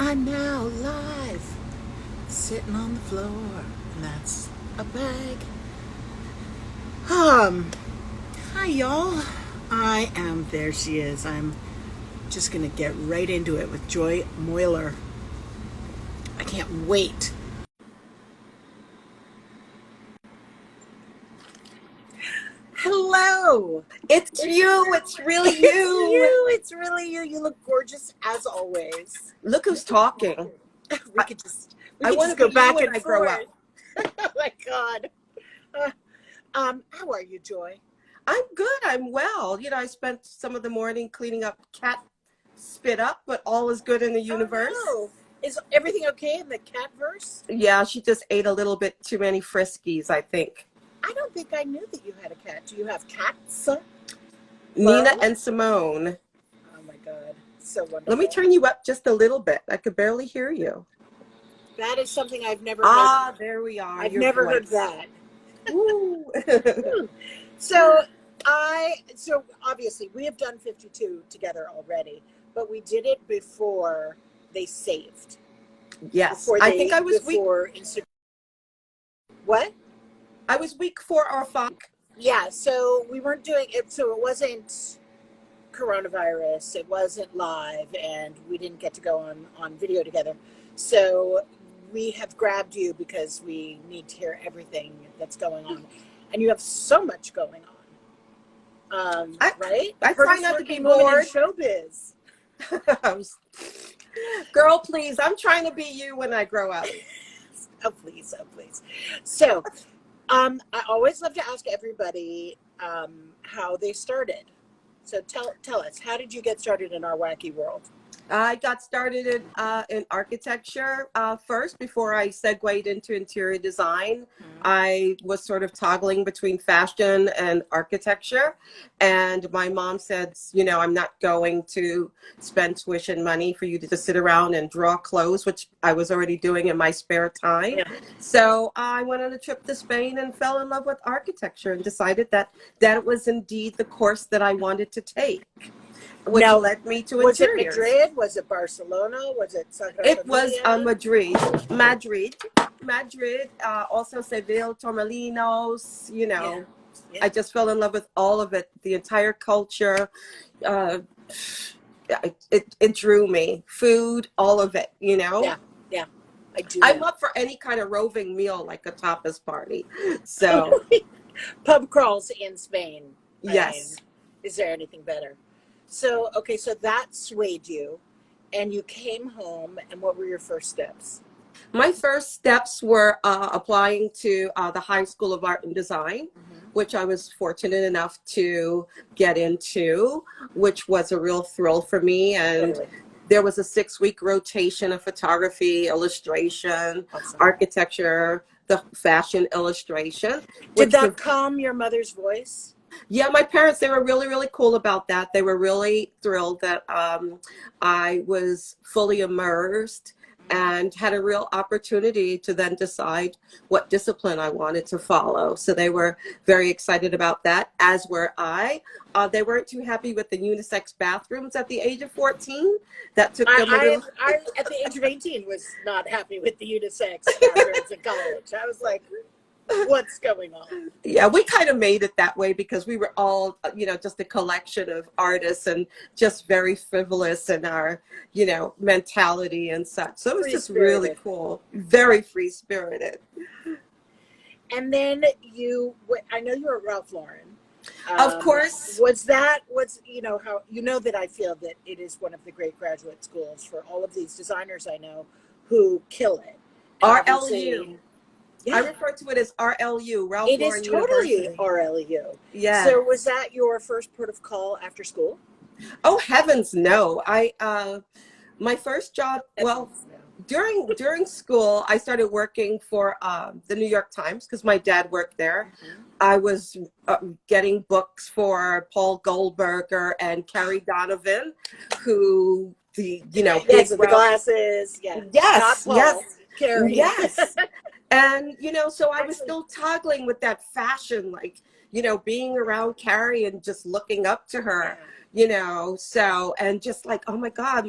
I'm now live, sitting on the floor, and that's a bag. Um, Hi y'all. There she is. I'm just gonna get right into it with Joy Moyler. I can't wait. Hello. It's you. It's really It's you. you. It's really you. You look gorgeous as always. Look who's talking. We I, could just I want to go be you back when and I grow up. forth. Oh my God. Uh, how are you, Joy? I'm good. I'm well. I spent some of the morning cleaning up cat spit up, but all is good in the Oh universe. no. Is everything okay in the cat verse? Yeah, she just ate a little bit too many Friskies, I think. I don't think I knew that you had a cat. Do you have cats? Nina Plural? and Simone. Oh my God. So Let me wonderful. turn you up just a little bit. I could barely hear you. That is something I've never heard. Ah, there we are. I've Your never heard voice. that. Woo. So so obviously we have done 52 together already, but we did it before they saved. Yes, I think I was week. Before Instagram. What? I was week 4 or 5. Yeah, so we weren't doing it, so it wasn't coronavirus, it wasn't live, and we didn't get to go on video together. So we have grabbed you because we need to hear everything that's going on, and you have so much going on, right? I try not to be Working woman in bored. showbiz. Girl, please. I'm trying to be you when I grow up. Oh please, oh please. So I always love to ask everybody how they started. So tell us, how did you get started in our wacky world? I got started in architecture first before I segued into interior design. I was sort of toggling between fashion and architecture. And my mom said, I'm not going to spend tuition money for you to just sit around and draw clothes, which I was already doing in my spare time. Yeah. So I went on a trip to Spain and fell in love with architecture and decided that it was indeed the course that I wanted to take, which led me to was interiors. it Madrid? Was it Barcelona? Was it Sagrada It was Familia? Madrid, also Seville, Torremolinos, Yeah. I just fell in love with all of it, the entire culture. Uh, it drew me. Food, all of it, Yeah, yeah, I do. I'm up for any kind of roving meal, like a tapas party. So, Pub crawls in Spain. yes. Is there anything better? So, okay, so that swayed you, and you came home, and what were your first steps? My first steps were applying to the High School of Art and Design, which I was fortunate enough to get into, which was a real thrill for me. And Totally. there was a 6-week rotation of photography, illustration, Awesome. architecture, the fashion illustration. Did that calm your mother's voice? Yeah, my parents, they were really, really cool about that. They were really thrilled that I was fully immersed and had a real opportunity to then decide what discipline I wanted to follow. So they were very excited about that, as were I. They weren't too happy with the unisex bathrooms at the age of 14. That took them a little... I, at the age of 18, was not happy with the unisex bathrooms in college. I was like, what's going on? Yeah, we kind of made it that way because we were all, just a collection of artists and just very frivolous in our, mentality and such. So it was just really cool, very free spirited. And then I know you were at Ralph Lauren. Of course. How that I feel that it is one of the great graduate schools for all of these designers I know who kill it. RLU. Yeah. I refer to it as RLU, Ralph It Lauren is totally University. RLU. Yeah. So was that your first port of call after school? Oh, heavens no. My first job, during school, I started working for the New York Times because my dad worked there. I was getting books for Paul Goldberger and Carrie Donovan, who the the glasses, yes, Carrie. Yes. And so I was still toggling with that fashion, like being around Carrie and just looking up to her, so, and just like, oh my God,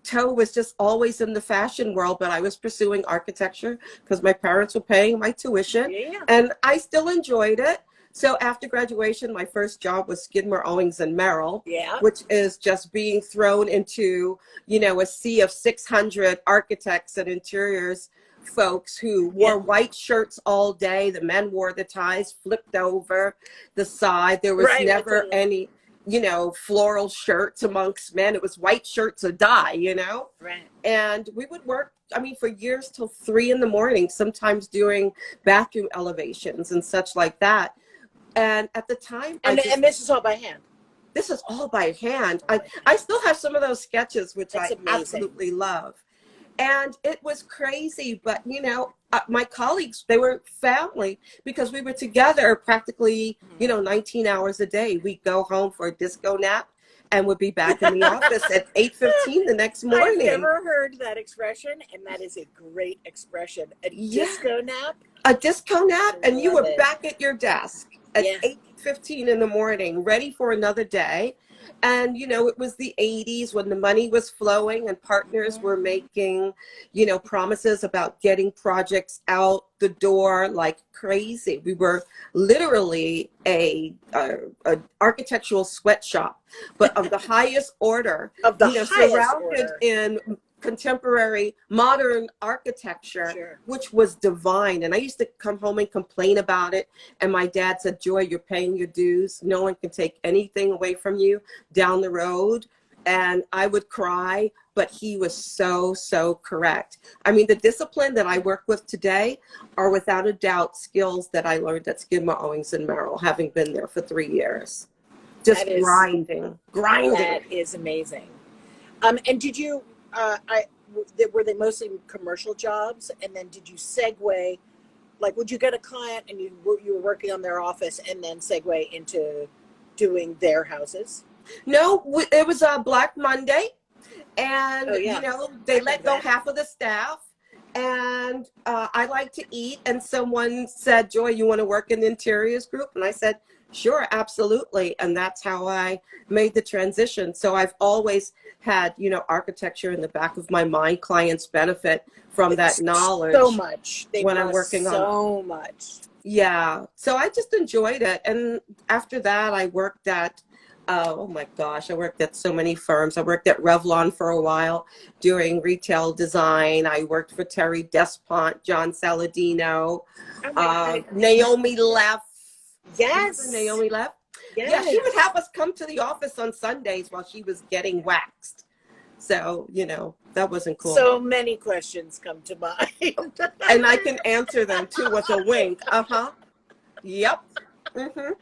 toe was just always in the fashion world, but I was pursuing architecture because my parents were paying my tuition, Yeah. and I still enjoyed it. So after graduation, my first job was Skidmore, Owings and Merrill, Yeah. which is just being thrown into, a sea of 600 architects and interiors folks who Yeah. wore white shirts all day. The men wore the ties flipped over the side. There was Right. never Totally. any, floral shirts amongst men. It was white shirts or die, Right. and we would work, for years till 3 in the morning, sometimes doing bathroom elevations and such like that. And at the time, And this is all by hand. this is all by hand. All by hand. I still have some of those sketches, which That's I amazing. absolutely love. And it was crazy, but my colleagues, they were family because we were together practically, 19 hours a day. We'd go home for a disco nap and would be back in the office at 8:15 the next I've morning. never heard that expression, and that is a great expression. A disco nap. A disco nap, and you Love were it. back at your desk at Yeah. 8:15 in the morning, ready for another day. And it was the 80s when the money was flowing and partners were making, promises about getting projects out the door like crazy. We were literally a architectural sweatshop, but of the highest order, Of the highest surrounded order. in contemporary modern architecture, Sure. which was divine. And I used to come home and complain about it. And my dad said, Joy, you're paying your dues. No one can take anything away from you down the road. And I would cry, but he was so, so correct. The discipline that I work with today are without a doubt skills that I learned at Skidmore, Owings and Merrill, having been there for 3 years. Just grinding. That is amazing. And did you, were they mostly commercial jobs? And then did you segue, like, would you get a client and you were working on their office and then segue into doing their houses? No, it was a Black Monday, and they let go half of the staff. And I like to eat, and someone said, Joy, you want to work in the interiors group? And I said, sure, absolutely. And that's how I made the transition. So I've always had, architecture in the back of my mind. Clients benefit from that knowledge so much. when I'm working on so much. Yeah. So I just enjoyed it. And after that, I worked at, oh my gosh, I worked at so many firms. I worked at Revlon for a while doing retail design. I worked for Terry Despont, John Saladino, Naomi Leff. Yes. Naomi Leff. Yes. Yeah, she would have us come to the office on Sundays while she was getting waxed. So, that wasn't cool. So many questions come to mind. And I can answer them too with a wink. Uh-huh. Yep. Mm-hmm.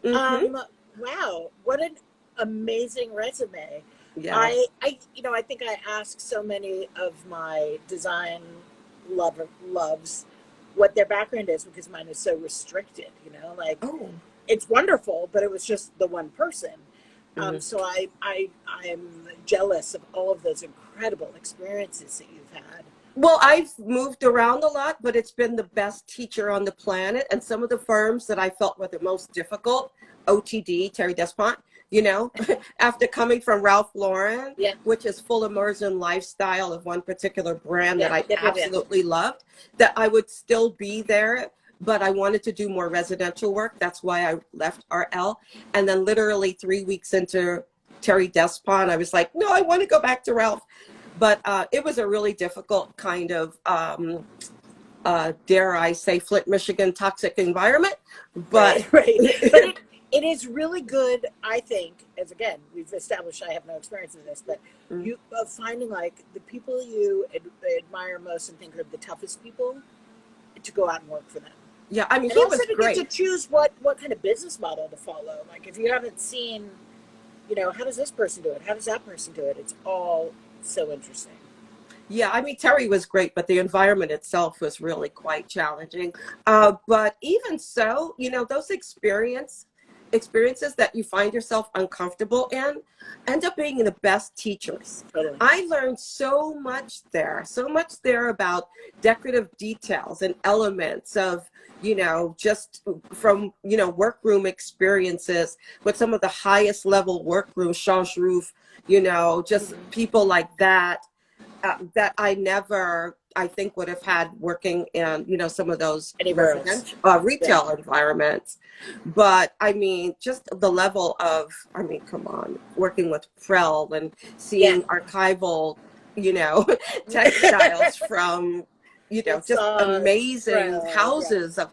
Yep. Wow, what an amazing resume. Yeah. I think I ask so many of my design loves what their background is because mine is so restricted, it's wonderful, but it was just the one person. So I'm jealous of all of those incredible experiences that you've had. Well, I've moved around a lot, but it's been the best teacher on the planet. And some of the firms that I felt were the most difficult, OTD, Terry Despont, after coming from Ralph Lauren, which is full immersion lifestyle of one particular brand that I absolutely loved, that I would still be there, but I wanted to do more residential work. That's why I left RL. And then literally 3 weeks into Terry Despont, I was like, no, I want to go back to Ralph. But it was a really difficult kind of, dare I say, Flint, Michigan toxic environment. But, right. But it is really good, I think, as again, we've established I have no experience in this, but you finding like the people you admire most and think are the toughest people to go out and work for them. Yeah, and he also was to great. Get to choose what kind of business model to follow. Like if you haven't seen, how does this person do it? How does that person do it? It's all so interesting. Yeah, Terry was great, but the environment itself was really quite challenging. But even so, those experience experiences that you find yourself uncomfortable in end up being the best teachers. Totally. I learned so much there about decorative details and elements of, you know, just from, you know, workroom experiences with some of the highest level workroom, change roof, you know, just people like that, that I never, I think, would have had working in, you know, some of those residential, retail environments. But I mean, just the level of, I mean, come on, working with Prel and seeing archival, you know, textiles from, you know, just amazing houses of,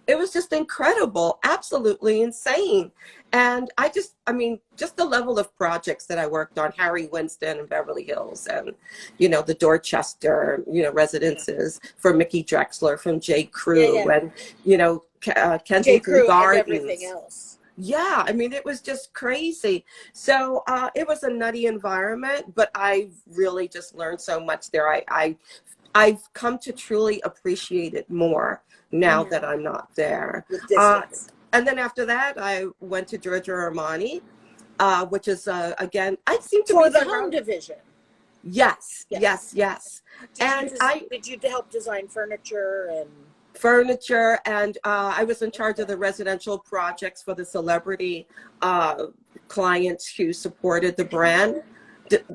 it was just incredible, absolutely insane. And I mean, just the level of projects that I worked on, Harry Winston and Beverly Hills, and, you know, the Dorchester, you know, residences for Mickey Drexler from J. Crew, and, you know, Kensington Gardens. And everything else. Yeah, I mean, it was just crazy. So it was a nutty environment, but I really just learned so much there. I've come to truly appreciate it more now that I'm not there. And then after that, I went to Giorgio Armani, which is, again, I seem to for be the home division. Yes. Did you help design furniture and I was in charge of the residential projects for the celebrity clients who supported the brand.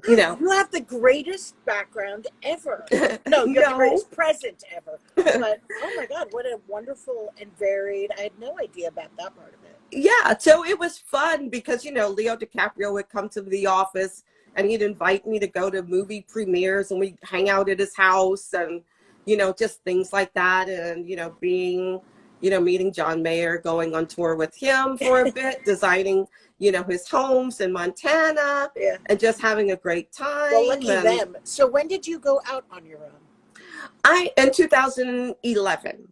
You know, you have the greatest background ever. No, you're the greatest present ever. But oh my God, what a wonderful and varied. I had no idea about that part of it. Yeah, so it was fun because, you know, Leo DiCaprio would come to the office and he'd invite me to go to movie premieres and we'd hang out at his house and, you know, just things like that. And, you know, meeting John Mayer, going on tour with him for a bit, designing, you know, his homes in Montana, and just having a great time. Well, lucky them. So when did you go out on your own? In 2011.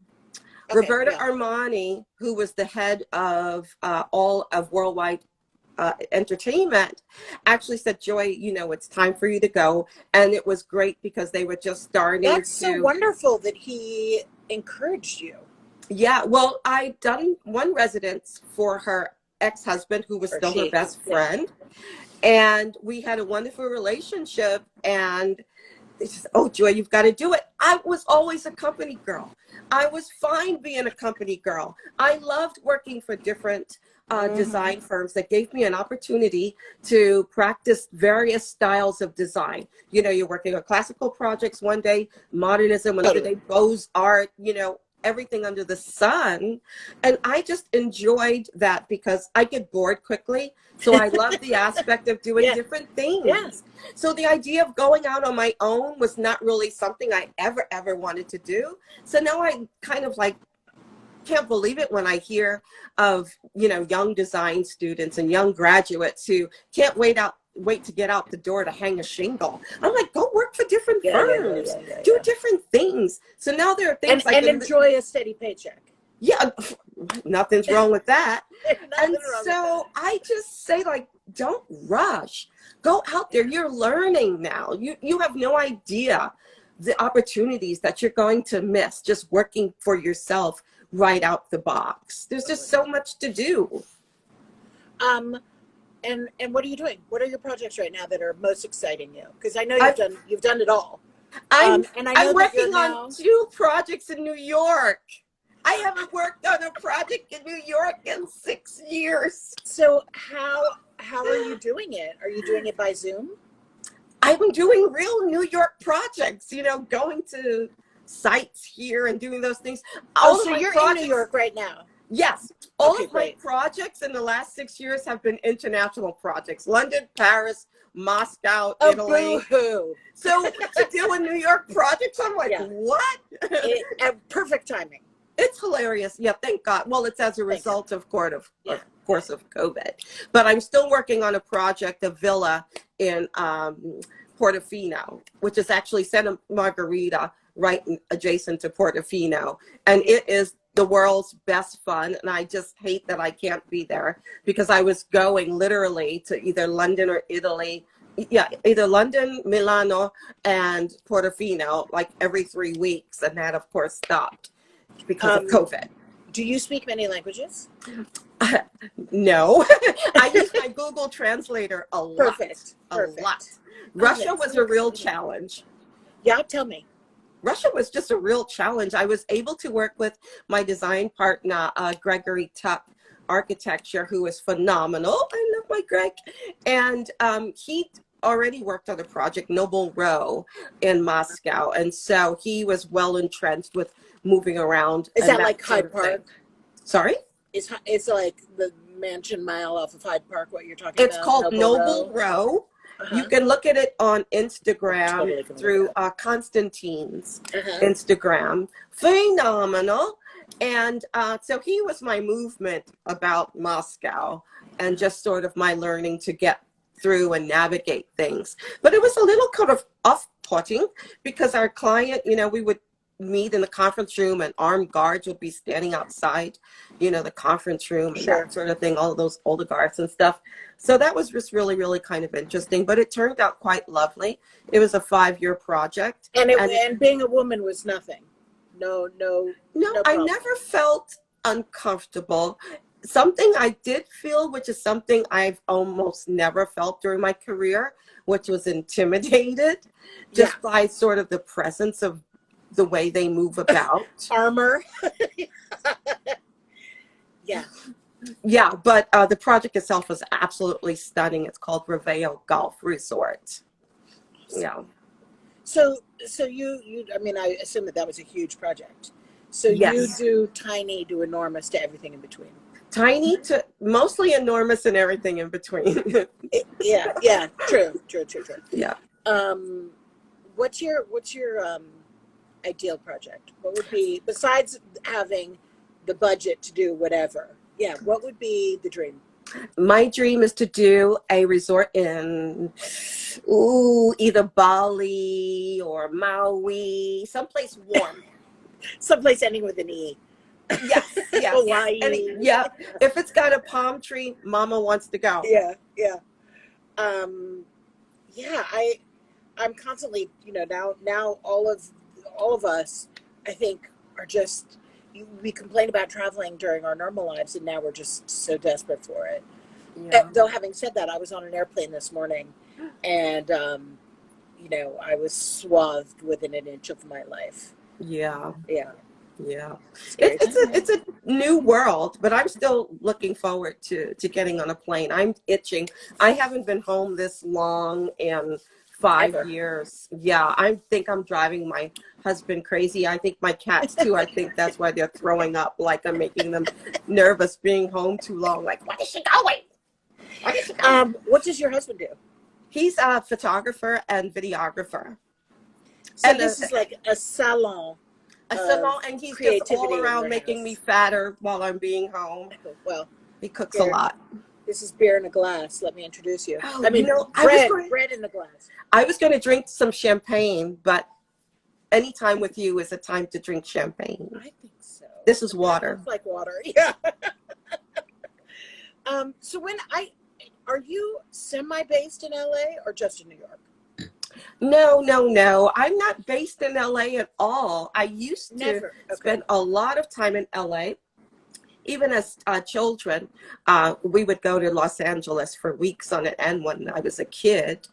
Roberta Armani, who was the head of all of Worldwide Entertainment, actually said, Joy, you know, it's time for you to go. And it was great because they were just starting That's so wonderful that he encouraged you. Yeah, well, I'd done one residence for her ex-husband, who was still her best friend. And we had a wonderful relationship. And they said, oh, Joy, you've got to do it. I was always a company girl. I was fine being a company girl. I loved working for different design firms that gave me an opportunity to practice various styles of design. You know, you're working on classical projects one day, modernism another day, Beaux-Art, you know, everything under the sun. And I just enjoyed that because I get bored quickly. So I love the aspect of doing different things. So the idea of going out on my own was not really something I ever wanted to do. So now I kind of like can't believe it when I hear of, you know, young design students and young graduates who can't wait to get out the door to hang a shingle. I'm like, go work for different firms, do different things. So now there are things and enjoy a steady paycheck. Yeah, nothing's wrong with that. And so I just say, like, don't rush. Go out there. You're learning now. You have no idea the opportunities that you're going to miss just working for yourself right out the box. There's just so much to do. And what are you doing? What are your projects right now that are most exciting you? Because I know you've done it all. I'm working on 2 projects in New York. I haven't worked on a project in New York in 6 years. So how are you doing it? Are you doing it by Zoom? I'm doing real New York projects, you know, going to sites here and doing those things. So you're in New York right now? Yes. All of my projects in the last 6 years have been international projects. London, Paris, Moscow, Italy. Boo-hoo. So to do a New York project, I'm like, what? Perfect timing. It's hilarious. Yeah, thank God. Well, it's as a result of course of COVID. But I'm still working on a project, a villa in Portofino, which is actually Santa Margherita, right adjacent to Portofino. And it is the world's best fun. And I just hate that I can't be there because I was going literally to either London or Italy. Yeah, either London, Milano, and Portofino, like every 3 weeks. And that, of course, stopped because of COVID. Do you speak many languages? No, I use my Google Translator a lot. Perfect. A lot. Oh, Russia that's was so a real exciting. challenge. Yeah, tell me. Russia was just a real challenge. I was able to work with my design partner, Gregory Tuck Architecture, who is phenomenal. I love my Greg. And he already worked on a project, Noble Row, in Moscow. And so he was well entrenched with moving around. Is And that like sort Hyde of thing. Park? Sorry? It's like the Mansion Mile off of Hyde Park, what you're talking It's about? called Noble Row? Row. You Uh-huh. can look at it on I'm Instagram totally gonna look it through up. Constantine's Uh-huh. Instagram. Phenomenal. And so he was my movement about Moscow and just sort of my learning to get through and navigate things. But it was a little kind of off-putting because our client, we would meet in the conference room and armed guards would be standing outside, the conference room and Sure. that sort of thing, all of those oligarchs and stuff. So that was just really, really kind of interesting, but it turned out quite lovely. It was a 5-year project. And being a woman was nothing. No No, I problem. never felt uncomfortable. Something I did feel, which is something I've almost never felt during my career, which was intimidated just by sort of the presence of the way they move about. Armor. Yeah. Yeah, but the project itself was absolutely stunning. It's called Reveo Golf Resort. Yeah. So you I mean, I assume that was a huge project. So Yes. you do tiny to enormous to everything in between. Tiny to mostly enormous and everything in between. Yeah. True. Yeah. What's your ideal project? What would be, besides having the budget to do whatever? Yeah, what would be the dream? My dream is to do a resort in either Bali or Maui, someplace warm. Someplace ending with an E. Yes. Hawaii. Yeah. If it's got a palm tree, Mama wants to go. Yeah. I'm constantly, now all of us, I think, are just, we complain about traveling during our normal lives, and now we're just so desperate for it. Yeah. Though having said that, I was on an airplane this morning, and I was swathed within an inch of my life. Yeah. It's a new world, but I'm still looking forward to getting on a plane. I'm itching. I haven't been home this long in 5 years. Yeah, I think I'm driving my husband crazy. I think my cats too. I think that's why they're throwing up. Like I'm making them nervous being home too long. Like, where is she going? What does your husband do? He's a photographer and videographer. So this is like a salon. And he's just all around making me fatter while I'm being home. Well, he cooks a lot. This is beer in a glass. Let me introduce you. Oh, I mean, bread in the glass. I was going to drink some champagne, but any time with you is a time to drink champagne. I think so. This is water. It's like water. Yeah. So are you semi-based in LA or just in New York? No. I'm not based in LA at all. I used to spend a lot of time in LA. Even as children, we would go to Los Angeles for weeks on end when I was a kid.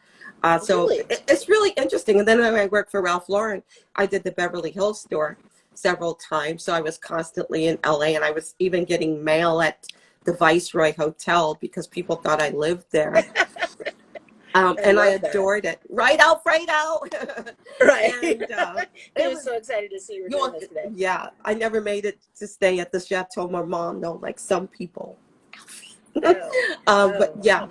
So it's really interesting. And then when I worked for Ralph Lauren, I did the Beverly Hills store several times. So I was constantly in LA, and I was even getting mail at the Viceroy Hotel because people thought I lived there. And I adored it. Right, Alfredo? Right. And, I was so excited to see you doing this today. Yeah, I never made it to stay at the Chateau Marmont, though, like some people. But yeah.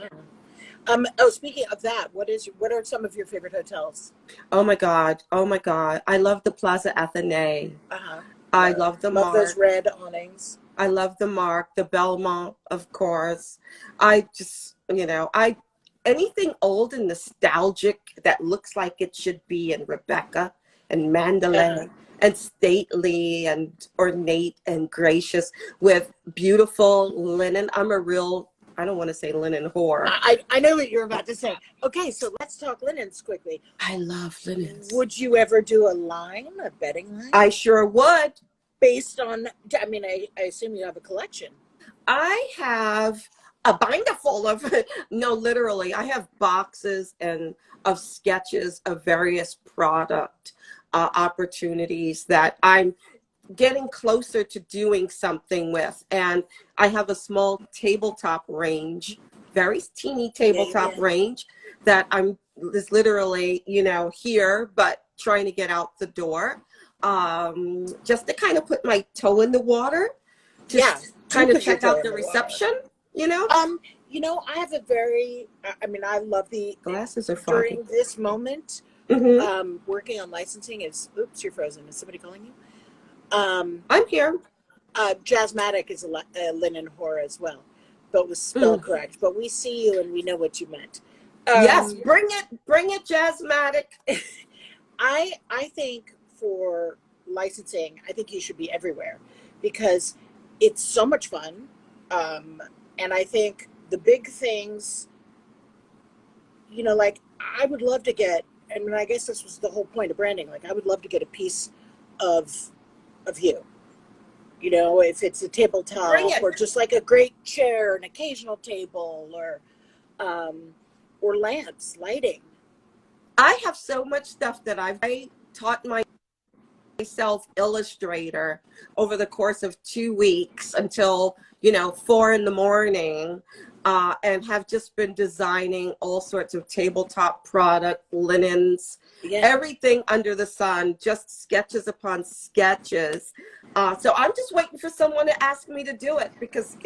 Speaking of that, what are some of your favorite hotels? Oh my God. I love the Plaza Athénée. I love the Mark. Love those red awnings. I love the Mark, the Belmont, of course. I just, anything old and nostalgic that looks like it should be in Rebecca and Mandalay and stately and ornate and gracious with beautiful linen. I'm a real, I don't want to say linen whore. I know what you're about to say. Okay, so let's talk linens quickly. I love linens. Would you ever do a bedding line? I sure would. Based on, I assume you have a collection. I have a binder full of, no, literally, I have boxes and of sketches of various product opportunities that I'm getting closer to doing something with. And I have a small tabletop range, very teeny tabletop Yeah. range that I'm is literally, here, but trying to get out the door. Just to kind of put my toe in the water, to Yeah. Do kind of put your check toe out in the the water. reception, you know? I have a very, I mean, I love Glasses are during foggy. this moment, Mm-hmm. working on licensing oops, you're frozen. Is somebody calling you? I'm here. Jazzmatic is a linen whore as well, but was spelled Mm. correct. But we see you and we know what you meant. Yes, bring it, Jazzmatic. I think for licensing, I think you should be everywhere because it's so much fun. And I think the big things, like I would love to get, and I guess this was the whole point of branding. Like I would love to get a piece of you. If it's a Bring tabletop it. or just like a great chair, an occasional table, or lamps, lighting. I have so much stuff that I taught myself Illustrator over the course of 2 weeks until 4 in the morning, and have just been designing all sorts of tabletop product, linens, Yeah. everything under the sun, just sketches upon sketches. So I'm just waiting for someone to ask me to do it because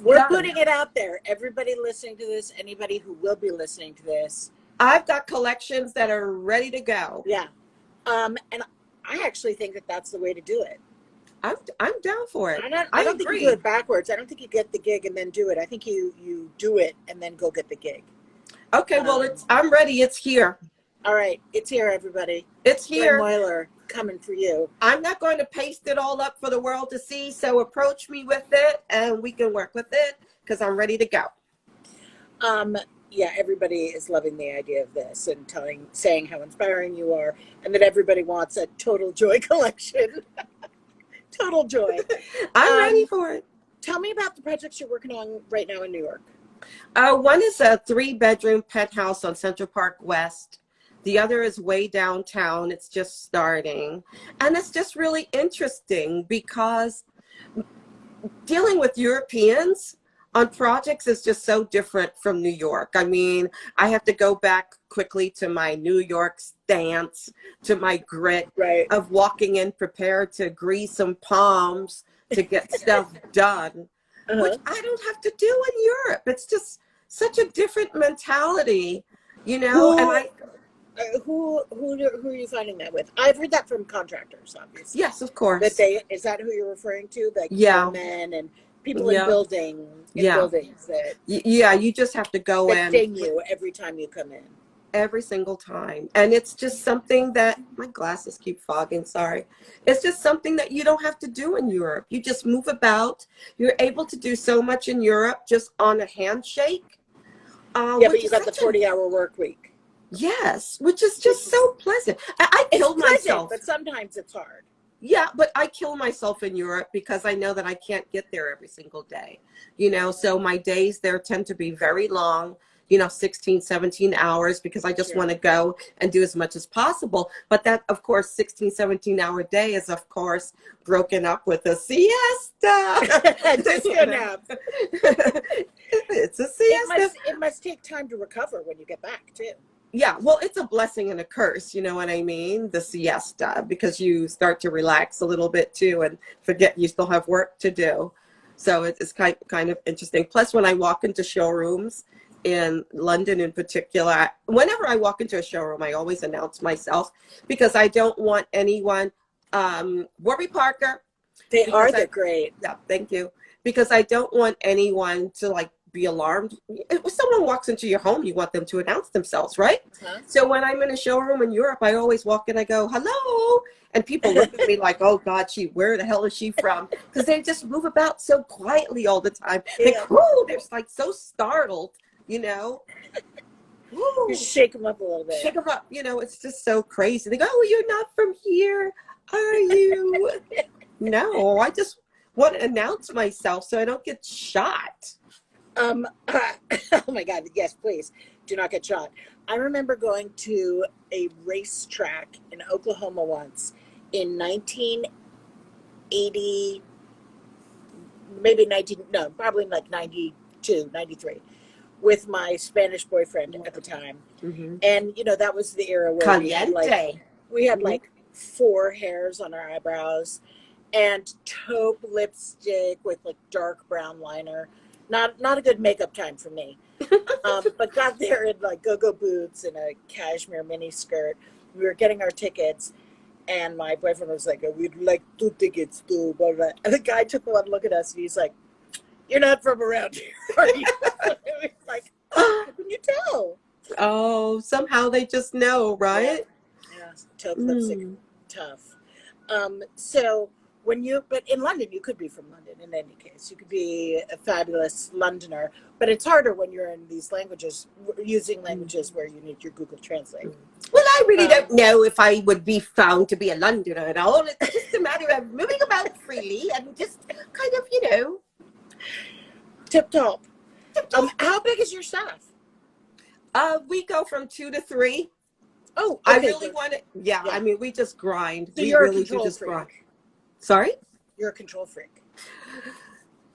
We're done. putting it out there. Everybody listening to this, anybody who will be listening to this. I've got collections that are ready to go. Yeah. And I actually think that that's the way to do it. I'm down for it. I don't think you do it backwards. I don't think you get the gig and then do it. I think you do it and then go get the gig. Okay, well, I'm ready. It's here. All right, it's here, everybody. It's here. Moyler coming for you. I'm not going to paste it all up for the world to see, so approach me with it and we can work with it because I'm ready to go. Yeah, everybody is loving the idea of this and saying how inspiring you are and that everybody wants a Total Joy collection. Total joy. I'm ready for it. Tell me about the projects you're working on right now in New York. One is a 3-bedroom penthouse on Central Park West. The other is way downtown. It's just starting. And it's just really interesting because dealing with Europeans on projects is just so different from New York. I mean, I have to go back quickly to my New York stance, to my grit of walking in prepared to grease some palms to get stuff done, which I don't have to do in Europe. It's just such a different mentality, And who are you finding that with? I've heard that from contractors, obviously. Yes, of course. Is that who you're referring to? Like men and people in buildings that you just have to go in. Ding you every time you come in. Every single time. And it's just something that my glasses keep fogging, sorry. It's just something that you don't have to do in Europe. You just move about. You're able to do so much in Europe just on a handshake. But you got the 40-hour work week. Yes, which is just so pleasant. I kill myself. But sometimes it's hard. Yeah, but I kill myself in Europe because I know that I can't get there every single day. So my days there tend to be very long, 16, 17 hours because I just want to go and do as much as possible. But that, of course, 16, 17-hour day is, of course, broken up with a siesta. Disco nap. It's a siesta. It must take time to recover when you get back, too. Yeah, well, it's a blessing and a curse, you know what I mean? The siesta, because you start to relax a little bit too and forget you still have work to do. So it's kind of interesting. Plus, when I walk into showrooms in London in particular, whenever I walk into a showroom, I always announce myself because I don't want anyone, Warby Parker. They're great. Yeah, thank you. Because I don't want anyone to be alarmed. If someone walks into your home, you want them to announce themselves, right? So when I'm in a showroom in Europe, I always walk in, I go, hello. And people look at me like, oh God, where the hell is she from? Because they just move about so quietly all the time. They're so startled, You shake them up a little bit. Shake them up, it's just so crazy. They go, oh, you're not from here, are you? No, I just want to announce myself so I don't get shot. Oh my God, yes, please do not get shot. I remember going to a racetrack in Oklahoma once in 1980, maybe 19, no, probably like 92, 93, with my Spanish boyfriend at the time. Mm-hmm. And, you know, that was the era where Caliente. we had Mhm. like 4 hairs on our eyebrows and taupe lipstick with like dark brown liner. Not a good makeup time for me. But got there in like go-go boots and a cashmere mini skirt. We were getting our tickets, and my boyfriend was like, "We'd like 2 tickets too." Blah, blah. And the guy took one look at us, and he's like, "You're not from around here, are you?" Like, how can you tell? Oh, somehow they just know, right? Yeah, taupe lipstick, tough. So but in London, you could be from London in any case. You could be a fabulous Londoner, but it's harder when you're in these languages, using languages where you need your Google Translate. Well, I really don't know if I would be found to be a Londoner at all. It's just a matter of moving about freely and just kind of, Tip top. How big is your staff? We go from 2 to 3. Oh, okay. I really want to, yeah, I mean, we just grind. So we you're really a control do just freak. grind. Sorry? You're a control freak.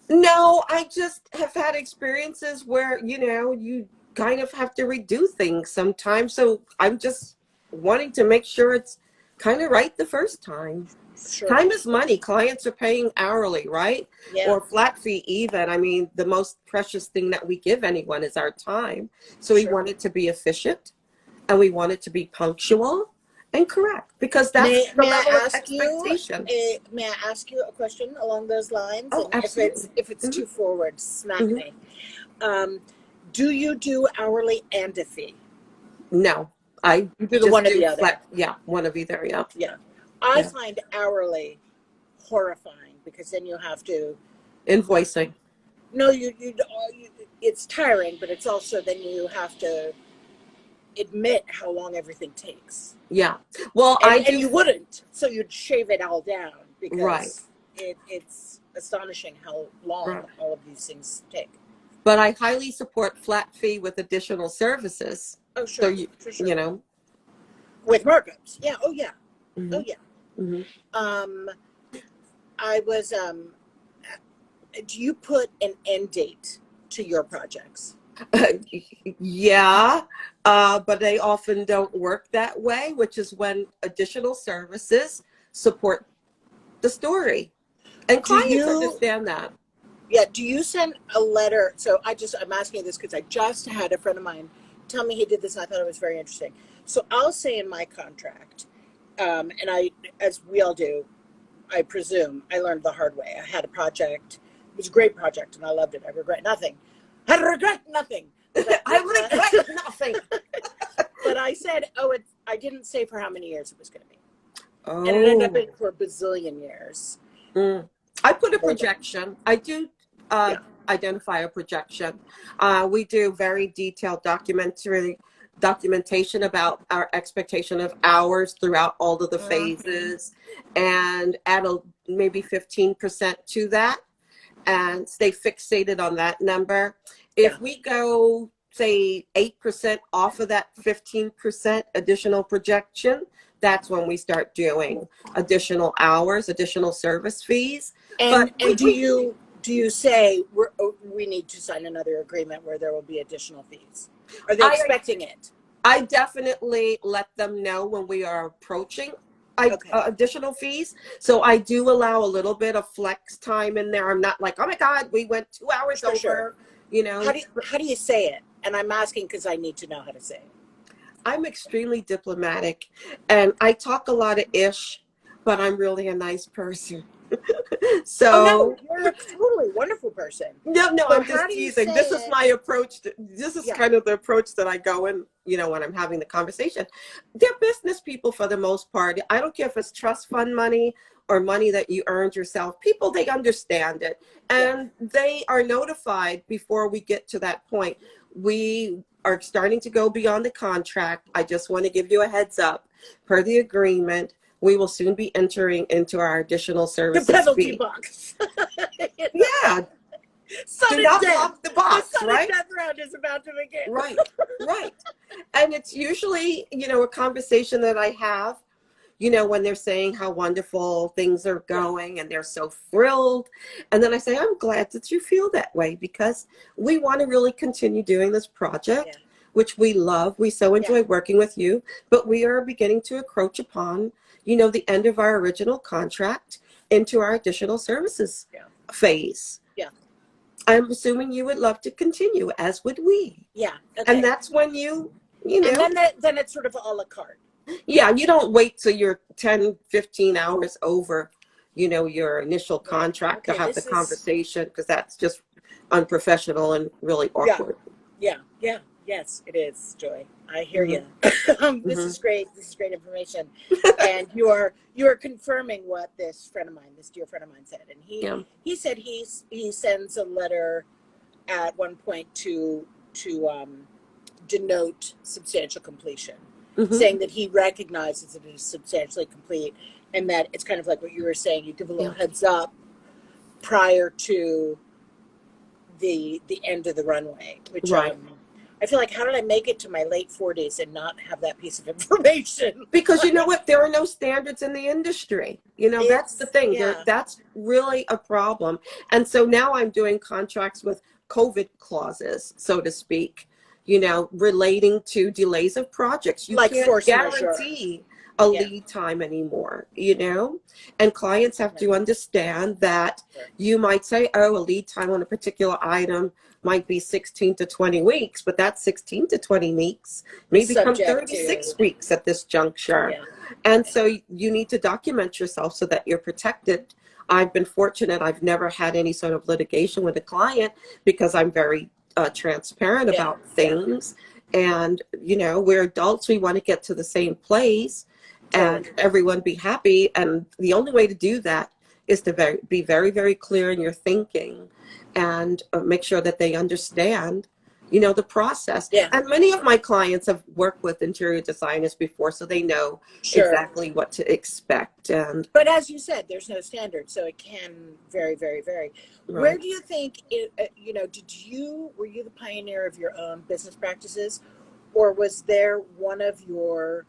No, I just have had experiences where, you kind of have to redo things sometimes. So I'm just wanting to make sure it's kind of right the first time. Sure. Time is money. Clients are paying hourly, right? Yeah. Or flat fee even. I mean, the most precious thing that we give anyone is our time. So we want it to be efficient, and we want it to be punctual and correct, because that's the level of expectation. May I ask you a question along those lines? Oh, and absolutely. If it's too forward, smack me. Do you do hourly and a fee? No, I do the one or the other. Yeah, one of either. Yeah. Yeah, I find hourly horrifying, because then you have to invoicing. No, you it's tiring, but it's also then you have to admit how long everything takes. Yeah. Well, and you wouldn't, so you'd shave it all down, because it's astonishing how long all of these things take. But I highly support flat fee with additional services. Oh, sure. So for sure. With markups. Yeah. Oh, yeah. Mm-hmm. Oh, yeah. Mm-hmm. I was. Do you put an end date to your projects? Yeah, but they often don't work that way, which is when additional services support the story, and clients understand that. Yeah. Do you send a letter? So I'm asking you this because I just had a friend of mine tell me he did this, and I thought it was very interesting. So I'll say in my contract, and as we all do, I presume I learned the hard way. I had a project. It was a great project, and I loved it. I regret nothing. I regret nothing. I regret nothing. But I said, I didn't say for how many years it was going to be. Oh. And it ended up being for a bazillion years. I put a projection. I do identify a projection. We do very detailed documentation about our expectation of hours throughout all of the phases, and add maybe 15% to that, and stay fixated on that number. If we go, say, 8% off of that 15% additional projection, that's when we start doing additional hours, additional service fees. And do you say we need to sign another agreement where there will be additional fees? Are they expecting it? I definitely let them know when we are approaching additional fees. So I do allow a little bit of flex time in there. I'm not like, oh my God, we went 2 hours over. Sure. How do you say it? And I'm asking because I need to know how to say it. I'm extremely diplomatic, and I talk a lot of ish, but I'm really a nice person. So you're a totally wonderful person. No, I'm just teasing. This is my approach. This is kind of the approach that I go in, when I'm having the conversation. They're business people for the most part. I don't care if it's trust fund money or money that you earned yourself. People, they understand it, and they are notified before we get to that point. We are starting to go beyond the contract. I just want to give you a heads up. Per the agreement, we will soon be entering into our additional services. The penalty box. Yeah, do Sudden not death. block the The box, sudden right? death round is about to begin. Right, right. And it's usually, a conversation that I have, when they're saying how wonderful things are Yeah. going and they're so thrilled. And then I say, I'm glad that you feel that way because we want to really continue doing this project, Yeah. which we love. We so Yeah. enjoy working with you, but we are beginning to encroach upon, the end of our original contract into our additional services Yeah. phase. Yeah. I'm assuming you would love to continue, as would we. Yeah. Okay. And that's when And then it's sort of a la carte. yeah, you don't wait till you're 10, 15 hours over, your initial Right. contract to Okay. have the This is. conversation because that's just unprofessional and really Yeah. awkward. Yeah. Yeah. Yes, it is, Joy. I hear Hmm. you. This Hmm. is great. This is great information, and you are confirming what this friend of mine, this dear friend of mine, said. And Yeah. he said he sends a letter at one point to denote substantial completion, Hmm. saying that he recognizes that it is substantially complete, and that it's kind of like what you were saying. You give a little Yeah. heads up prior to the end of the runway, which Right. I feel like, how did I make it to my late 40s and not have that piece of information? Because you know what? There are no standards in the industry. That's the It's thing. yeah, That's really a problem. And so now I'm doing contracts with COVID clauses, so to speak, relating to delays of projects. You like can't force majeure. guarantee a Yeah, lead time anymore, and clients have to understand that sure. you might say, oh, a lead time on a particular item might be 16 to 20 weeks, but that 16 to 20 weeks may become Subject to 36 weeks at this juncture. yeah, And so you need to document yourself so that you're protected. I've been fortunate. I've never had any sort of litigation with a client because I'm very transparent yeah, about yeah, things. And, we're adults. We want to get to the same place and totally. everyone be happy. And the only way to do that is to be very, very clear in your thinking and make sure that they understand the process. Yeah, And many of my clients have worked with interior designers before, so they know sure. exactly what to expect. And But as you said, there's no standard, so it can vary, very, vary. Where right. do you think were you the pioneer of your own business practices, or was there one of your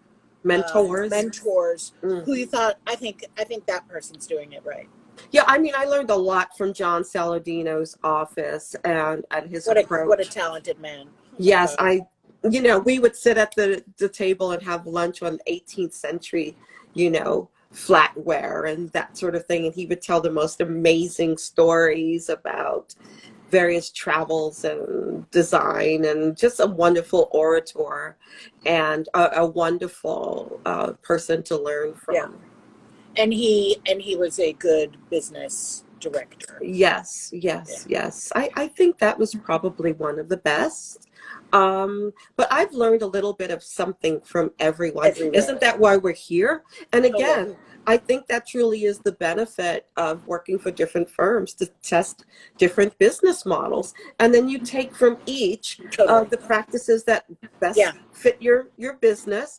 Mentors. mentors Mm. who you thought, I think that person's doing it right? Yeah, I mean, I learned a lot from John Saladino's office and his What a approach. talented man. Oh my Yes, God. we would sit at the table and have lunch on 18th century, flatware and that sort of thing. And he would tell the most amazing stories about various travels and design, and just a wonderful orator and a wonderful person to learn Yeah. from. And he was a good business director. Yes, Yeah. yes, yes. I think that was probably one of the best. But I've learned a little bit of something from everyone. Isn't Everywhere. that why we're here? And Totally. again, I think that truly is the benefit of working for different firms to test different business models. And then you take from each of Totally. the practices that Yeah. best fit your business,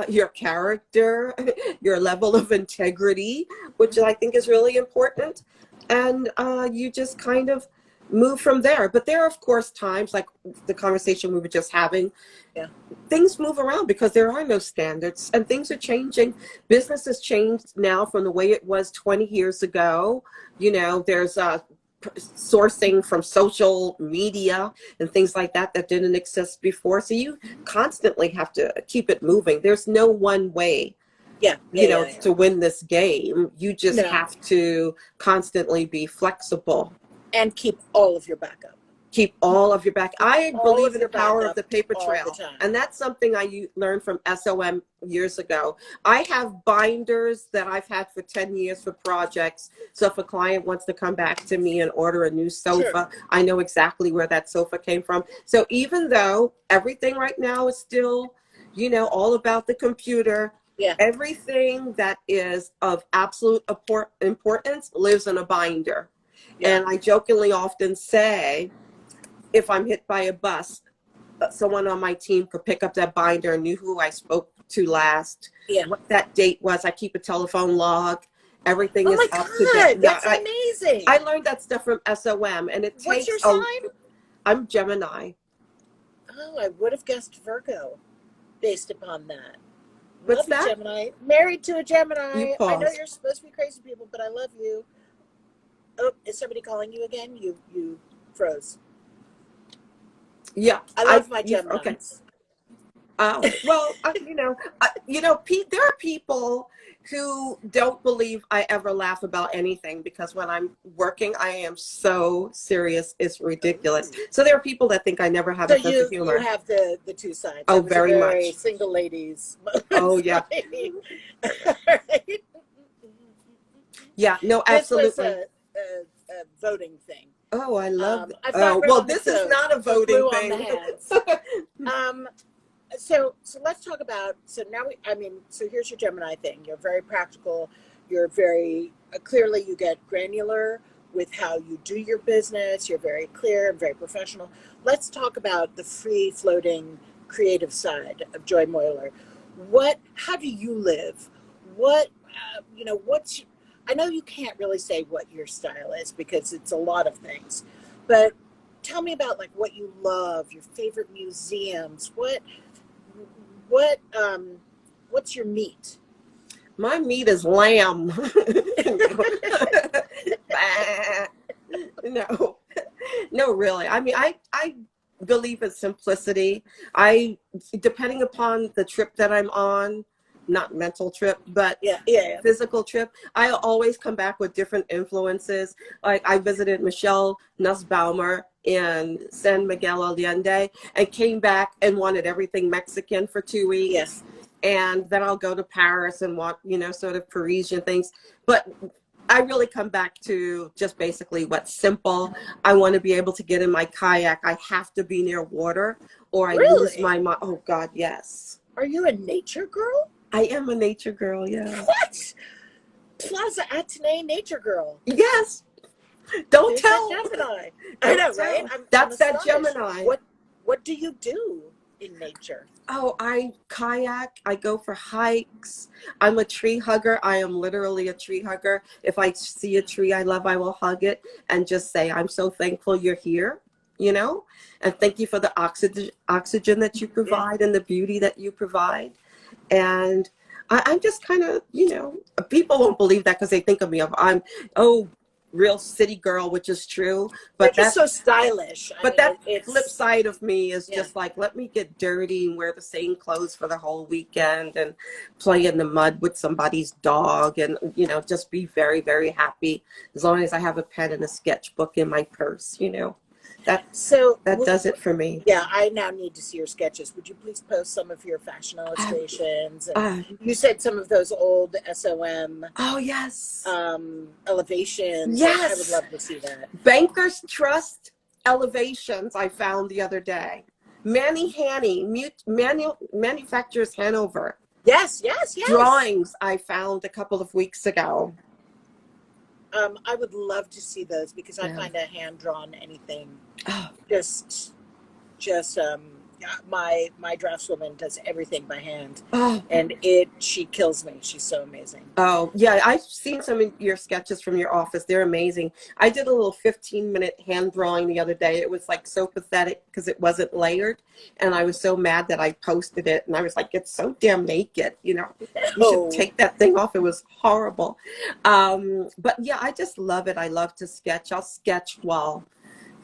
your character, your level of integrity, which I think is really important. And you just kind of move from there. But there are, of course, times like the conversation we were just having, Yeah. things move around because there are no standards and things are changing. Business has changed now from the way it was 20 years ago. There's sourcing from social media and things like that didn't exist before. So you constantly have to keep it moving. There's no one way Yeah. Yeah. Yeah. Yeah. to win this game. You just No. have to constantly be flexible. And keep all of your backup. Keep all of your back. I All believe of in the your power of backup the paper all the trail. time. And that's something I learned from SOM years ago. I have binders that I've had for 10 years for projects. So if a client wants to come back to me and order a new sofa, Sure. I know exactly where that sofa came from. So even though everything right now is still, all about the computer, Yeah. everything that is of absolute importance lives in a binder. Yeah. And I jokingly often say, if I'm hit by a bus, someone on my team could pick up that binder and knew who I spoke to last, Yeah. what that date was. I keep a telephone log, Everything Oh is my up to date. God, Yeah, that's amazing. I learned that stuff from SOM, and it What's your takes a. sign? I'm Gemini. Oh, I would have guessed Virgo based upon that. What's Love you, that? Gemini. Married to a You Gemini. I know pause. you're supposed to be crazy people, but I love you. Oh, is somebody calling you again? You froze. Yeah, I love my okay. Geminis. Well, there are people who don't believe I ever laugh about anything because when I'm working, I am so serious, it's ridiculous. Ooh. So there are people that think I never have So a sense of you humor. have the two sides. Oh, That was a very very much. single ladies Oh, moment yeah. for me. Right? Yeah, no, This was absolutely. a voting thing. Oh, I love. I've got Oh, red well, on the this is toes, not a but voting blue on the thing. hands. Um, so let's talk about. So now so here's your Gemini thing. You're very practical. You're very clearly you get granular with how you do your business. You're very clear and very professional. Let's talk about the free floating creative side of Joy Moyler. How do you live? What, what's, I know you can't really say what your style is because it's a lot of things, but tell me about like what you love, your favorite museums, what, what's your meat? My meat is lamb. No, no, really. I mean, I believe in simplicity. Depending upon the trip that I'm on, not mental trip, but Yeah. physical trip, I always come back with different influences. Like I visited Michelle Nussbaumer in San Miguel Allende and came back and wanted everything Mexican for 2 weeks. Yeah. And then I'll go to Paris and want, sort of Parisian things. But I really come back to just basically what's simple. I want to be able to get in my kayak. I have to be near water or I lose Really? my mind. Oh, God, yes. Are you a nature girl? I am a nature girl, yeah. What? Plaza Atene nature girl. Yes. Don't There's that tell. Gemini. I Don't know, right? tell. I'm That's that astonished. Gemini. What do you do in nature? Oh, I kayak. I go for hikes. I'm a tree hugger. I am literally a tree hugger. If I see a tree I love, I will hug it and just say, I'm so thankful you're here, and thank you for the oxygen that you Yeah. provide and the beauty that you provide. And I'm just kind of, people won't believe that because they think of me oh, real city girl, which is true. You're But just that so stylish. I but mean, that flip it's side of me is yeah. just like, let me get dirty and wear the same clothes for the whole weekend and play in the mud with somebody's dog and, just be very, very happy as long as I have a pen and a sketchbook in my purse, that, So, that does it for me. yeah, I now need to see your sketches. Would you please post some of your fashion Uh, illustrations? And uh, you said some of those old SOM oh, yes. elevations. I would Yes. love to see that. Bankers Trust elevations I found the other day. Manny Hanny, Manufacturers Hanover. Yes. Drawings I found a couple of weeks ago. I would love to see those because I Yeah. find a hand drawn anything Oh, just yeah, my draftswoman does everything by hand, oh, and she kills me. She's so amazing. oh, yeah. I've seen some of your sketches from your office. They're amazing. I did a little 15-minute hand drawing the other day. It was like so pathetic because it wasn't layered. And I was so mad that I posted it. And I was like, it's so damn naked. You should Oh, take that thing off. It was horrible. But yeah, I just love it. I love to sketch. I'll sketch while,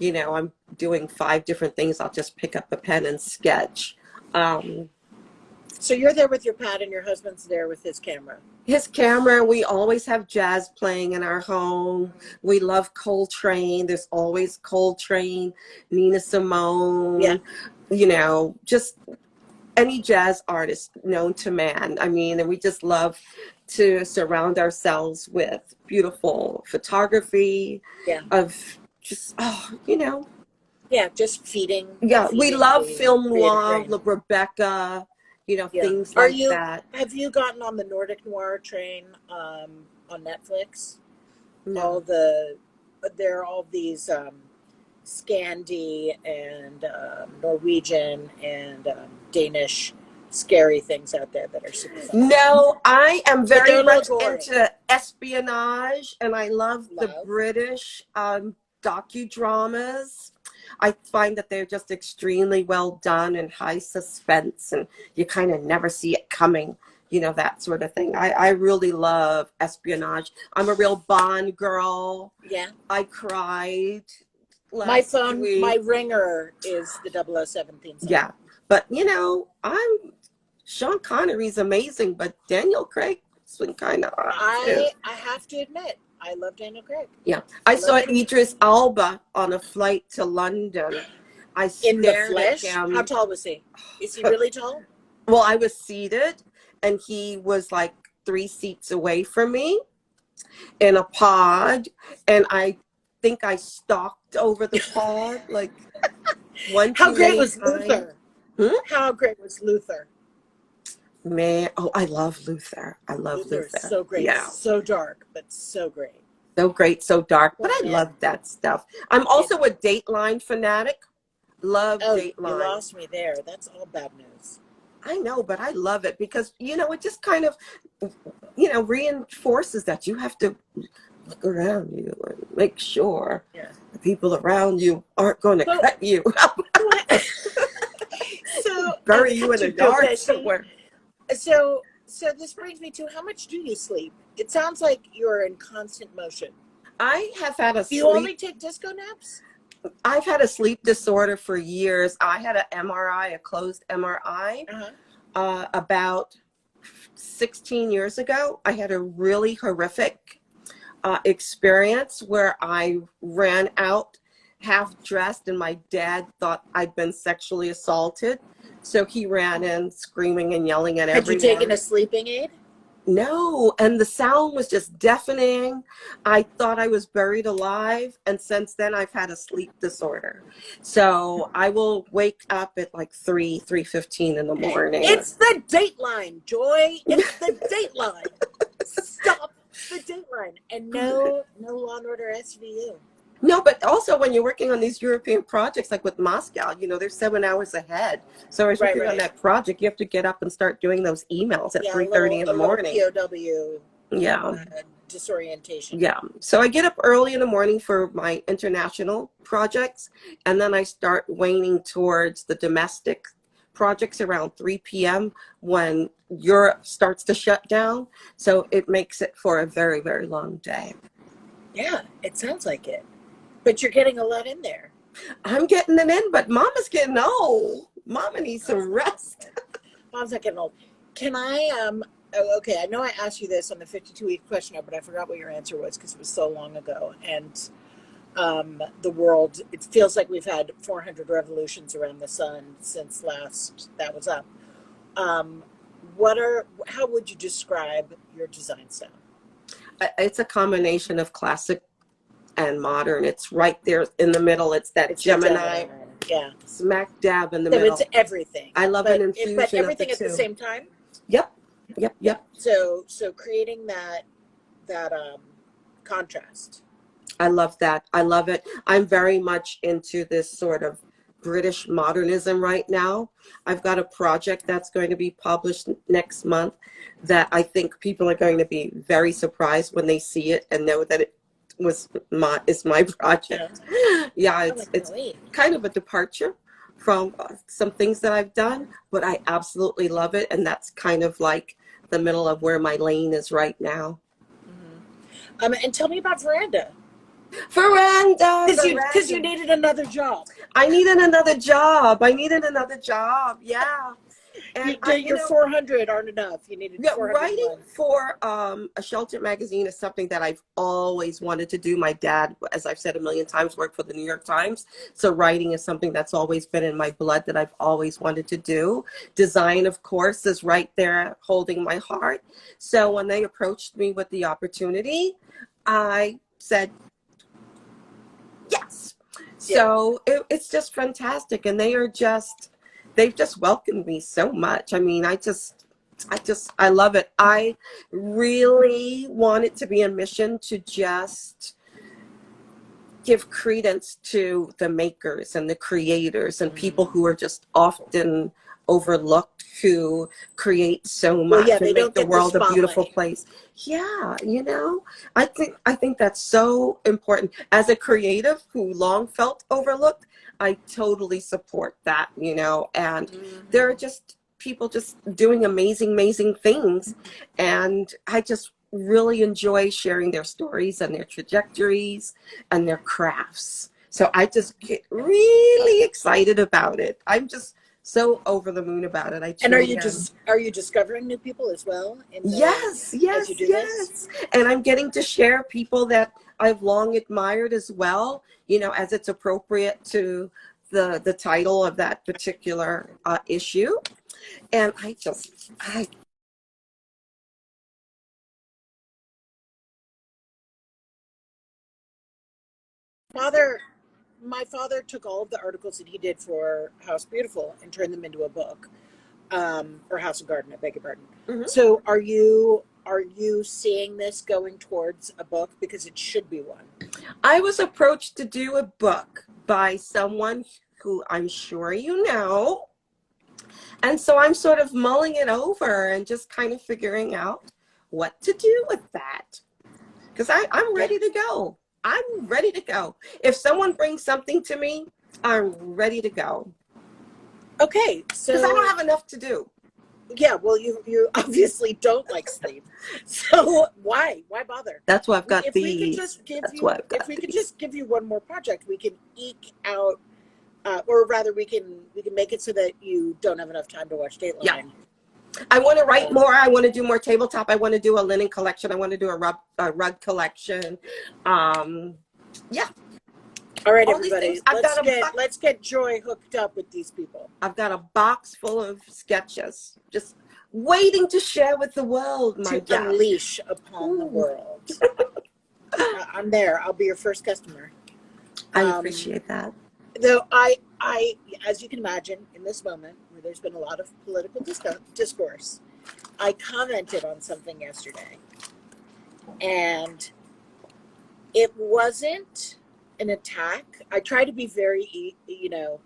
I'm doing 5 different things. I'll just pick up a pen and sketch. so you're there with your pad, and your husband's there with his camera. His camera, we always have jazz playing in our home. We love Coltrane. There's always Coltrane, Nina Simone, just any jazz artist known to man. I mean, and we just love to surround ourselves with beautiful photography of just, Yeah, just feeding. Yeah, we love The film creative noir, brain. Rebecca, Yeah. things like that. Have you gotten on the Nordic noir train on Netflix? No. There are all these Scandi and Norwegian and Danish scary things out there that are super fun. No, I am very much gory. into espionage, and I love the Love. British docudramas. I find that they're just extremely well done and high suspense, and you kind of never see it coming, you know, that sort of thing. I really love espionage. I'm a real Bond girl. Yeah. I cried My last phone, week. my ringer is the 007 theme song. Yeah, but you know, Sean Connery's amazing, but Daniel Craig's been kind of hot too. I have to admit, I love Daniel Craig. Yeah, I saw love it. Idris Elba on a flight to London. I In the stared at flesh? him. How tall was he? Is he really tall? Well, I was seated, and he was like 3 seats away from me in a pod, and I think I stalked over the pod like one How too great many was times. Luther? How great was Luther? Man, oh, I love Luther. I love Luther Luther. is so great. Yeah. So dark, but so great. So great, so dark, but I Yeah. love that stuff. I'm also a Dateline fanatic. Love You Dateline. lost me there. That's all bad news. I know, but I love it because, you know, it just kind of, you know, reinforces that you have to look around you and make sure the people around you aren't going to cut you. So bury you in a yard somewhere. So this brings me to, how much do you sleep? It sounds like you're in constant motion. I have had a Do you only take disco naps? I've had a sleep disorder for years. I had an MRI, a closed MRI, about 16 years ago. I had a really horrific experience where I ran out half dressed, and my dad thought I'd been sexually assaulted. So he ran in screaming and yelling at everyone. Had you taken a sleeping aid? No, and the sound was just deafening. I thought I was buried alive, and since then I've had a sleep disorder. So I will wake up at like 3:15 in the morning. It's the Dateline, Joy. It's the Dateline. Stop the Dateline. And no Law and Order SVU. No, but also when you're working on these European projects, like with Moscow, you know, they're 7 hours ahead. So as you're on that project, you have to get up and start doing those emails at 3:30 in the morning. POW. Disorientation. Yeah. So I get up early in the morning for my international projects, and then I start waning towards the domestic projects around 3 p.m. when Europe starts to shut down. So it makes it for a very, very long day. Yeah, it sounds like it. But you're getting a lot in there. I'm getting it in, but Mama's getting old. Mama needs some rest. Mom's not getting old. Can I, okay, I know I asked you this on the 52-week questionnaire, but I forgot what your answer was because it was so long ago. And the world, it feels like we've had 400 revolutions around the sun since last that was up. How would you describe your design style? It's a combination of classic and modern. It's right there in the middle. It's Gemini. Yeah. Smack dab in the middle. It's everything. I love an infusion but everything of the at the same time? Yep. So creating that contrast. I love that. I love it. I'm very much into this sort of British modernism right now. I've got a project that's going to be published next month that I think people are going to be very surprised when they see it and know that it is my project. Yeah, it's kind of a departure from some things that I've done, but I absolutely love it, and that's kind of like the middle of where my lane is right now. And tell me about Veranda. Because you needed another job. I needed another job. Yeah. And your 400 aren't enough. You needed 400. Writing for a sheltered magazine is something that I've always wanted to do. My dad, as I've said a million times, worked for the New York Times. So writing is something that's always been in my blood that I've always wanted to do. Design, of course, is right there holding my heart. So when they approached me with the opportunity, I said, yes. So it's just fantastic. And they've just welcomed me so much. I mean, I love it. I really want it to be a mission to just give credence to the makers and the creators and people who are just often overlooked who create so Well, yeah, much they and make don't the get the world a beautiful spotlight. place. Yeah, you know, I think that's so important. As a creative who long felt overlooked, I totally support that, you know, and there are Mhm. just people just doing amazing, amazing things. And I just really enjoy sharing their stories and their trajectories and their crafts. So I just get really excited about it. I'm just so over the moon about it. I And truly am. are you discovering new people as well in the Yes, as you yes, do this? yes. And I'm getting to share people that I've long admired as well, you know, as it's appropriate to the title of that particular issue. And I Father, my father took all of the articles that he did for House Beautiful and turned them into a book, or House and Garden. I beg your pardon. mhm. So, are you seeing this going towards a book because it should be one? I was approached to do a book by someone who I'm sure you know. And so I'm sort of mulling it over and just kind of figuring out what to do with that. Because I'm Yeah. ready to go. I'm ready to go. If someone brings something to me, I'm ready to go. Okay. Because I don't So have enough to do. yeah. Well, you obviously don't like sleep. So why bother? That's why I've got If we could these. just give That's why you, I've if got we could these. just give you one more project, we can eke out, or rather, we can make it so that you don't have enough time to watch Yeah. Dateline. I want to write Um, more. I want to do more tabletop. I want to do a linen collection. I want to do a rug collection. Um, yeah, all right, all these things. everybody, let's get Joy hooked up with these people I've got a box full of sketches, just waiting to share with the world, my to dear. unleash upon the Ooh, world. I'm there. I'll be your first customer. I Um, appreciate that. though as you can imagine, in this moment where there's been a lot of political discourse, I commented on something yesterday, and it wasn't an attack. I try to be very, I know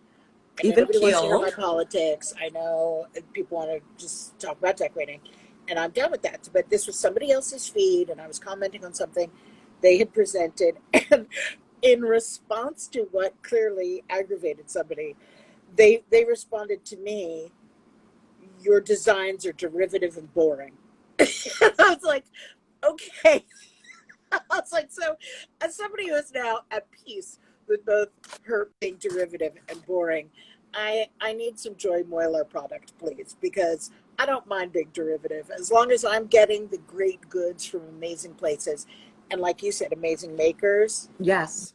Even nobody wants to hear my keeled. politics. I know people want to just talk about decorating, and I'm done with that. But this was somebody else's feed, and I was commenting on something they had presented, and in response to what clearly aggravated somebody, they responded to me, "Your designs are derivative and boring." And I was like, okay. I was like, so as somebody who is now at peace with both her being derivative and boring, I need some Joy Moyler product, please, because I don't mind being derivative as long as I'm getting the great goods from amazing places, and like you said, amazing makers. Yes.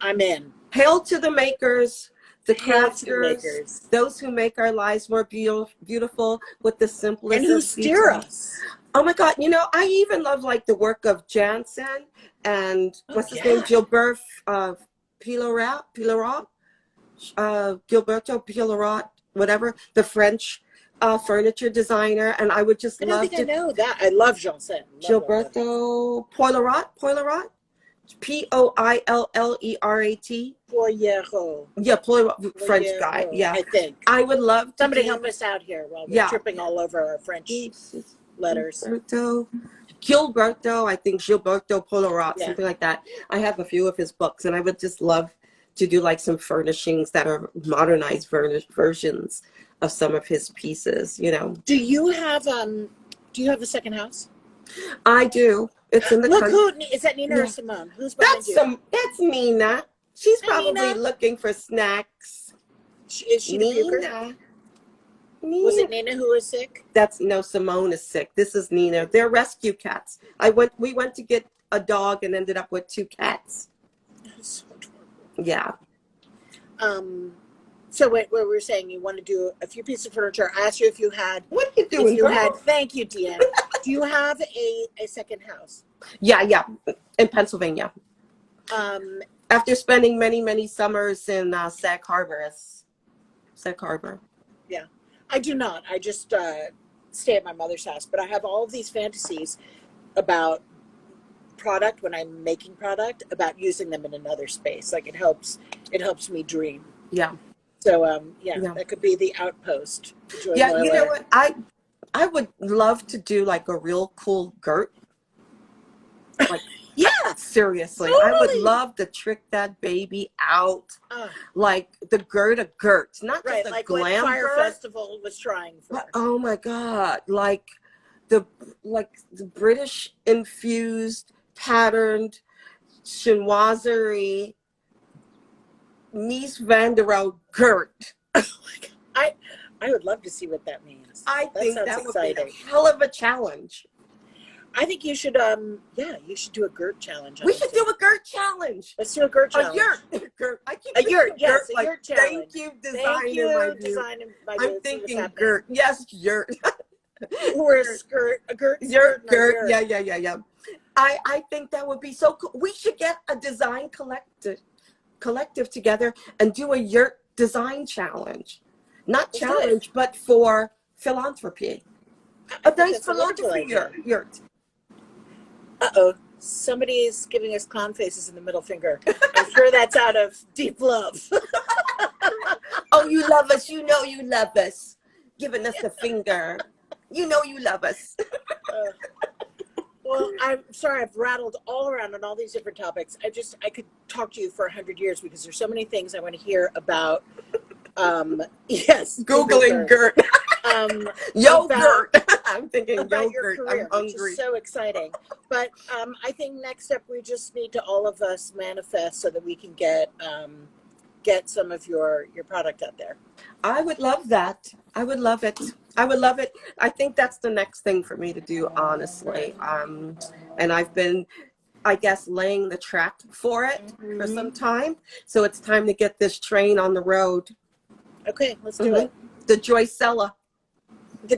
I'm in. Hail to the makers, the Hail to the crafters, makers those who make our lives more beautiful with the and simplest who of steer details. us. Oh my God, you know, I even love like the work of Jansen and Oh what's his name, yeah, Gilbert Pilarat, Gilberto Pilarat, whatever, the French furniture designer. And I would just I don't love think I to, know that. I love Janssen. Love. Gilberto Poilerat, Poillerat. Poyero, Yeah, French guy. Poyero, Yeah. I think. I would love to Somebody do, help us out here while we're yeah. tripping all over our French letters. Gilberto, I think Gilberto Polarotti, Yeah. something like that. I have a few of his books, and I would just love to do like some furnishings that are modernized versions of some of his pieces, you know. Do you have a second house? I do. It's in the Look, country. who is that, Nina or Yeah. Simone? Who's behind you? That's Nina. She's Hi, probably Nina. looking for snacks. Is she the puker? Nina. Was Nina. it Nina who was sick? That's no, Simone is sick. This is Nina. They're rescue cats. We went to get a dog and ended up with two cats. So adorable. Yeah. So what we were saying, you want to do a few pieces of furniture. I asked you What are you if doing, you girl? had. Thank you, Deanne. Do you have a second house? Yeah. In Pennsylvania. Um, After spending many, many summers in Sag Harbor. Sag Harbor. yeah, I do not. I just stay at my mother's house, but I have all of these fantasies about product when I'm making product, about using them in another space. Like it helps me dream. Yeah. So yeah, Yeah. that could be the outpost. Joy Yeah, you know Moyler. what? I would love to do like a real cool girt. Like Yeah, seriously, I would totally. love to trick that baby out. Uh, Like the girt of girts, not just right, a like what glam Fire girt, Festival was trying but for. oh my God, the the British infused patterned chinoiserie Mies van der Rohe girt. I I would love to see what that means. I That think sounds that would be exciting. a hell of a challenge. I think you should yeah, you should do a GERT challenge. We should do a girt challenge. Let's do a GERT A challenge. yurt. Girt. I keep A thinking yurt, yes, girt a like yurt thank challenge. you, Thank design in my you, view. design in my view. I'm See what's thinking happening. girt. Yes, yurt. Or a skirt, a GERT skirt, Yurt, and a girt. yurt. Yeah. I think that would be so cool. We should get a design collective together and do a yurt design challenge. Not Let's do it. challenge, but for philanthropy. I A think nice that's a wonderful philanthropy idea. yurt. Uh-oh. Somebody is giving us clown faces in the middle finger. I'm sure that's out of deep love. Oh, you love us. You know you love us. Giving us the finger. You know you love us. Well, I'm sorry I've rattled all around on all these different topics. I could talk to you for 100 years because there's so many things I want to hear about. Yes, Googling girt. Yogurt. I'm thinking about your yogurt. career, I'm which hungry. is so exciting. But I think next up we just need to all of us manifest so that we can get some of your product out there. I would love that. I would love it. I would love it. I think that's the next thing for me to do, honestly. And I've been, I guess, laying the track for it for some time. So it's time to get this train on the road. Okay, let's do it. The Joycella. The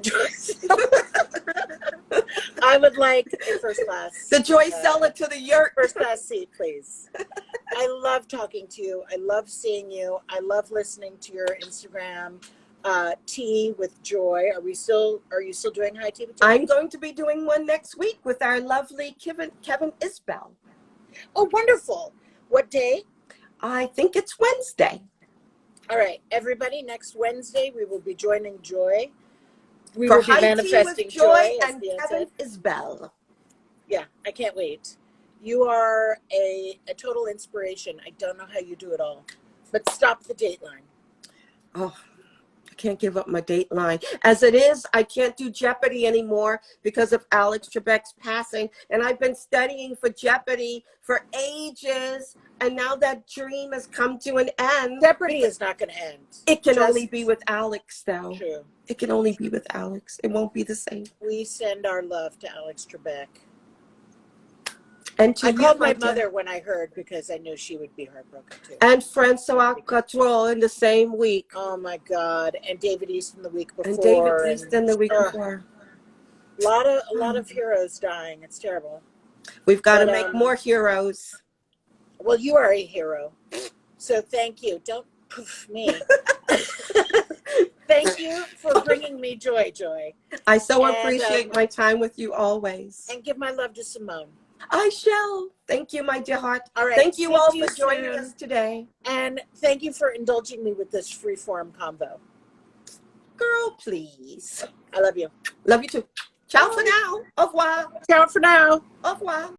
I would like a first class. The Joycella to the yurt. First class seat, please. I love talking to you. I love seeing you. I love listening to your Instagram tea with Joy. Are you still doing high tea with Joy? I'm going to be doing one next week with our lovely Kevin Isbell. Oh, wonderful. What day? I think it's Wednesday. All right, everybody, next Wednesday we will be joining Joy. We For will be high tea manifesting with Joy as and Deanne Kevin said. Isbell. Yeah, I can't wait. You are a total inspiration. I don't know how you do it all. But stop the dateline. Oh, I can't give up my Dateline. As it is, I can't do Jeopardy anymore because of Alex Trebek's passing. And I've been studying for Jeopardy for ages. And now that dream has come to an end. Jeopardy is not going to end. It can only be with Alex, though. True. It can only be with Alex. It won't be the same. We send our love to Alex Trebek. And to I you, called my dear. mother when I heard because I knew she would be heartbroken too. And Francois Cottrell in the same week. Oh my God! And David Easton the week before. And David Easton the week before. A lot of heroes dying. It's terrible. We've got to make more heroes. Well, you are a hero, so thank you. Don't poof me. Thank you for bringing me joy, Joy. I so appreciate my time with you always. And give my love to Simone. I shall. Thank you, my dear heart. All right. Thank you all you for joining soon. us today. And thank you for indulging me with this freeform convo. Girl, please. I love you. Love you too. Ciao for now. Au revoir. Ciao for now. Au revoir.